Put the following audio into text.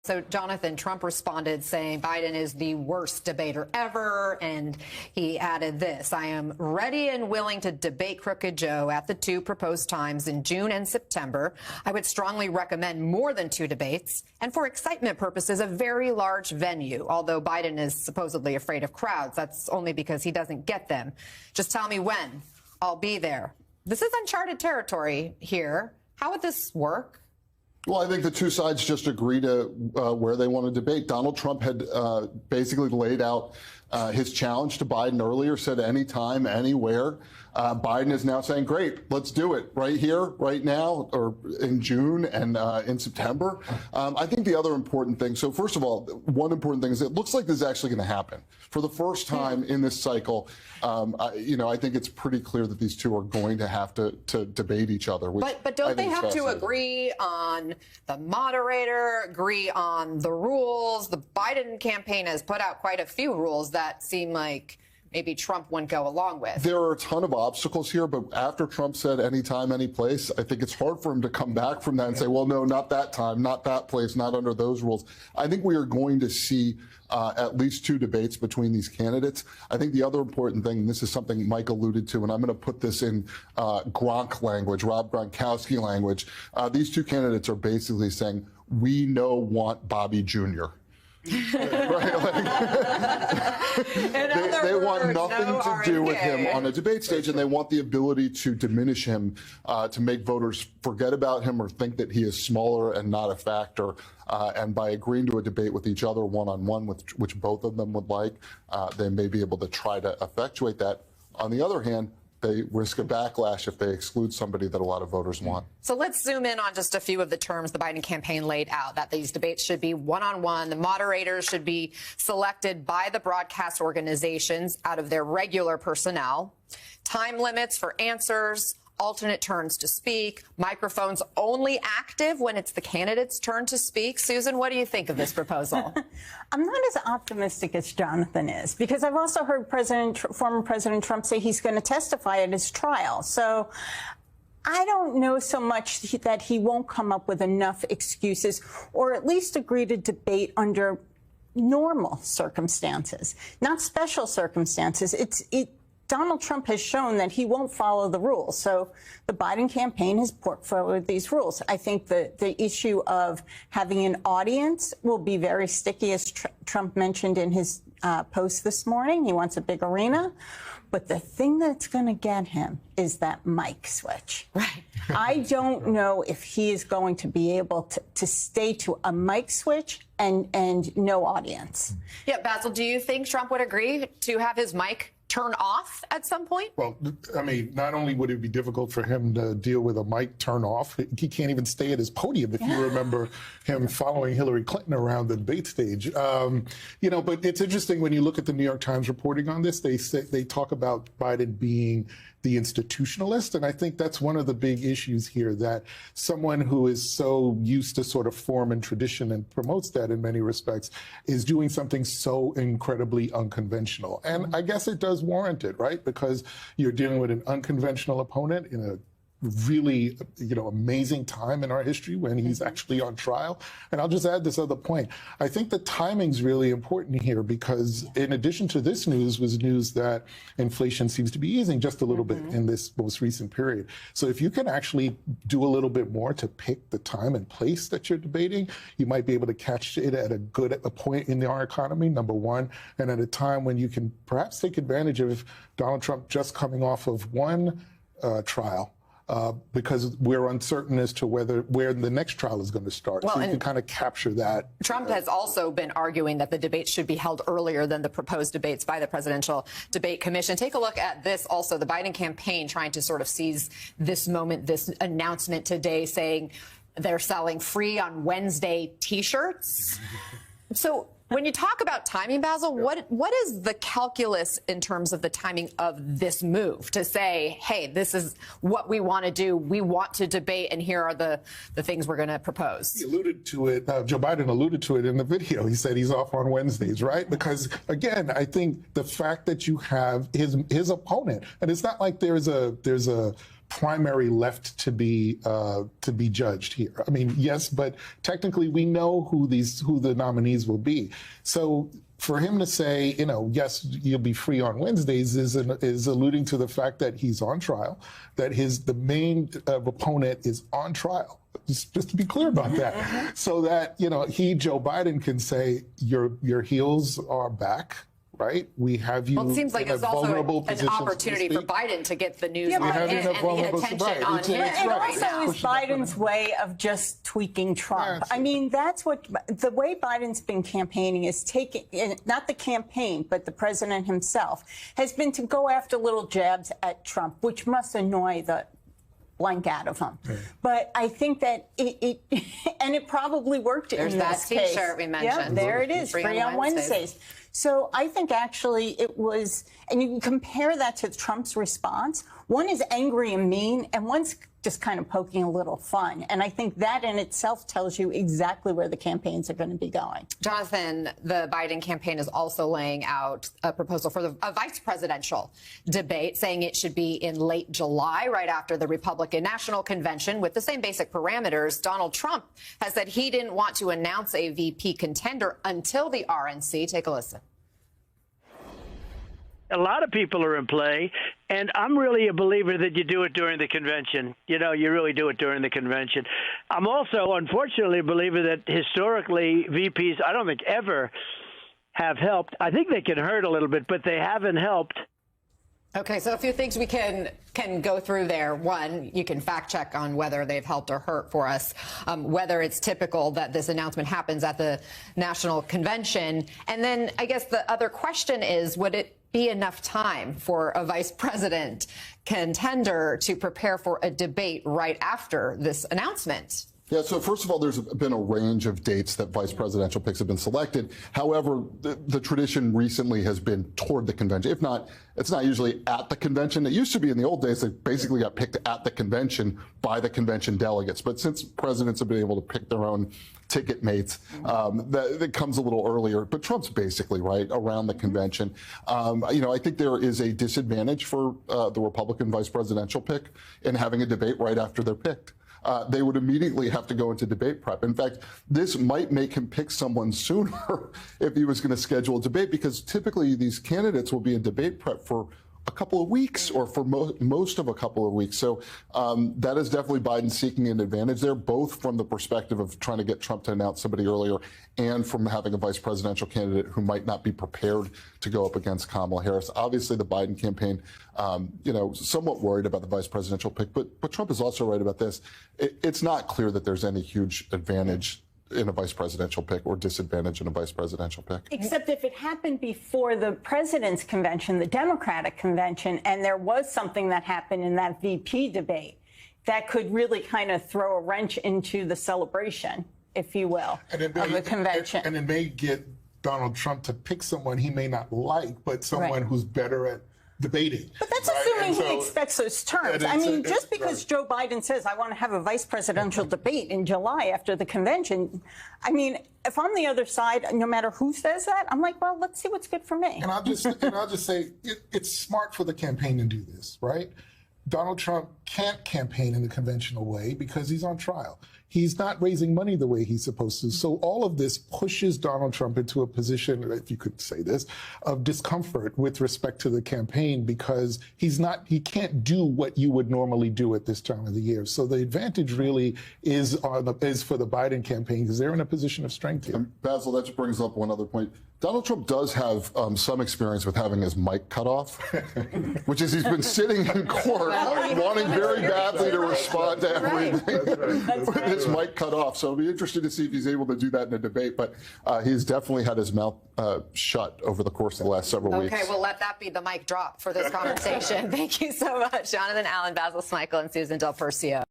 So, Jonathan, Trump responded saying Biden is the worst debater ever, and he added this: I am ready and willing to debate Crooked Joe at the 2 proposed times in June and September. I would strongly recommend more than 2 debates, and for excitement purposes, a very large venue. Although Biden is supposedly afraid of crowds, that's only because he doesn't get them. Just tell me when. I'll be there. This is uncharted territory here. How would this work? Well, I think the two sides just agree to where they want to debate. Donald Trump had basically laid out his challenge to Biden earlier, said anytime, anywhere. Biden is now saying, great, let's do it right here, right now, or in June and in September. I think the other important thing, so first of all, one important thing is it looks like this is actually going to happen. For the first time in this cycle, I think it's pretty clear that these two are going to have to debate each other. But don't they have to agree on the moderator, agree on the rules? The Biden campaign has put out quite a few rules that seem like maybe Trump wouldn't go along with. There are a ton of obstacles here, but after Trump said anytime, any place, I think it's hard for him to come back from that and say, well, no, not that time, not that place, not under those rules. I think we are going to see at least 2 debates between these candidates. I think the other important thing, and this is something Mike alluded to, and I'm going to put this in Gronk language, Rob Gronkowski language. These 2 candidates are basically saying, we want Bobby Jr. Right? They want nothing to do with him on a debate stage, and they want the ability to diminish him, to make voters forget about him or think that he is smaller and not a factor. And by agreeing to a debate with each other one-on-one, which both of them would like, they may be able to try to effectuate that. On the other hand, they risk a backlash if they exclude somebody that a lot of voters want. So let's zoom in on just a few of the terms the Biden campaign laid out, that these debates should be one-on-one. The moderators should be selected by the broadcast organizations out of their regular personnel. Time limits for answers, alternate turns to speak, microphones only active when it's the candidate's turn to speak. Susan, what do you think of this proposal? I'm not as optimistic as Jonathan is, because I've also heard former President Trump say he's going to testify at his trial. So I don't know so much that he won't come up with enough excuses, or at least agree to debate under normal circumstances, not special circumstances. Donald Trump has shown that he won't follow the rules. So the Biden campaign has put forward these rules. I think the issue of having an audience will be very sticky, as Trump mentioned in his post this morning. He wants a big arena. But the thing that's going to get him is that mic switch. Right. I don't know if he is going to be able to stay to a mic switch and no audience. Yeah, Basil, do you think Trump would agree to have his mic turn off at some point? Well, I mean, not only would it be difficult for him to deal with a mic turn off, he can't even stay at his podium, if you remember him following Hillary Clinton around the debate stage. But it's interesting when you look at the New York Times reporting on this, they talk about Biden being the institutionalist. And I think that's one of the big issues here, that someone who is so used to sort of form and tradition and promotes that in many respects is doing something so incredibly unconventional. And I guess it does warrant it, right? Because you're dealing with an unconventional opponent in a really, amazing time in our history when he's actually on trial. And I'll just add this other point. I think the timing's really important here, because in addition to this news was news that inflation seems to be easing just a little bit in this most recent period. So if you can actually do a little bit more to pick the time and place that you're debating, you might be able to catch it at a point in our economy, number one, and at a time when you can perhaps take advantage of Donald Trump just coming off of one trial. Because we're uncertain as to where the next trial is going to start. Well, so you can kind of capture that. Trump has also been arguing that the debates should be held earlier than the proposed debates by the Presidential Debate Commission. Take a look at this also. The Biden campaign trying to sort of seize this moment, this announcement today, saying they're selling free on Wednesday T-shirts. So when you talk about timing, Basil, what is the calculus in terms of the timing of this move to say, hey, this is what we want to do. We want to debate, and here are the things we're going to propose. He alluded to it. Joe Biden alluded to it in the video. He said he's off on Wednesdays, right? Because, again, I think the fact that you have his opponent, and it's not like there's a primary left to be judged here. I mean, yes, but technically we know who the nominees will be. So for him to say, you know, yes, you'll be free on Wednesdays is alluding to the fact that he's on trial, that the main opponent is on trial. Just to be clear about that, so that, you know, Joe Biden can say your heels are back. Right, we have you. Well, it seems like in it's a also vulnerable an opportunity for Biden to get the news on him and the attention on him And right also now. is Biden's way of just tweaking Trump. I mean, that's what the way Biden's been campaigning is taking, not the campaign, but the president himself, has been to go after little jabs at Trump, which must annoy the blank out of him. But I think that it probably worked in this case. There's that T-shirt we mentioned. Yeah, there it is, free on Wednesdays. So I think actually it was, and you can compare that to Trump's response. One is angry and mean, and one's just kind of poking a little fun. And I think that in itself tells you exactly where the campaigns are going to be going. Jonathan, the Biden campaign is also laying out a proposal for a vice presidential debate, saying it should be in late July, right after the Republican National Convention, with the same basic parameters. Donald Trump has said he didn't want to announce a VP contender until the RNC. Take a listen. A lot of people are in play, and I'm really a believer that you do it during the convention. You know, you really do it during the convention. I'm also, unfortunately, a believer that historically VPs, I don't think ever have helped. I think they can hurt a little bit, but they haven't helped. Okay, so a few things we can go through there. One, you can fact check on whether they've helped or hurt for us, whether it's typical that this announcement happens at the National Convention. And then I guess the other question is, would it be enough time for a vice president contender to prepare for a debate right after this announcement? Yeah, so first of all, there's been a range of dates that vice presidential picks have been selected. However, the tradition recently has been toward the convention. If not, it's not usually at the convention. It used to be in the old days, they basically got picked at the convention by the convention delegates. But since presidents have been able to pick their own ticket mates, that comes a little earlier. But Trump's basically right around the convention. You know, I think there is a disadvantage for the Republican vice presidential pick in having a debate right after they're picked. They would immediately have to go into debate prep. In fact, this might make him pick someone sooner if he was going to schedule a debate, because typically these candidates will be in debate prep for a couple of weeks or for most of a couple of weeks. So that is definitely Biden seeking an advantage there, both from the perspective of trying to get Trump to announce somebody earlier and from having a vice presidential candidate who might not be prepared to go up against Kamala Harris. Obviously, the Biden campaign, you know, somewhat worried about the vice presidential pick, but Trump is also right about this. It's not clear that there's any huge advantage in a vice presidential pick or disadvantage in a vice presidential pick. Except if it happened before the president's convention, the Democratic convention, and there was something that happened in that VP debate that could really kind of throw a wrench into the celebration, if you will, of the convention. And it may get Donald Trump to pick someone he may not like, but someone who's better at debating. But that's assuming he expects those terms. I mean, just because Joe Biden says, I want to have a vice presidential debate in July after the convention, I mean, if I'm the other side, no matter who says that, I'm like, well, let's see what's good for me. And I'll just say it's smart for the campaign to do this, right? Donald Trump can't campaign in the conventional way because he's on trial. He's not raising money the way he's supposed to. So all of this pushes Donald Trump into a position, if you could say this, of discomfort with respect to the campaign, because he can't do what you would normally do at this time of the year. So the advantage really is for the Biden campaign, because they're in a position of strength here. And Basil, that just brings up one other point. Donald Trump does have some experience with having his mic cut off, which is he's been sitting in court wanting very badly to respond to everything with his mic cut off. So it'll be interesting to see if he's able to do that in a debate. But he's definitely had his mouth shut over the course of the last several weeks. Okay, well, let that be the mic drop for this conversation. Thank you so much, Jonathan Allen, Basil Smykel, and Susan Del Percio.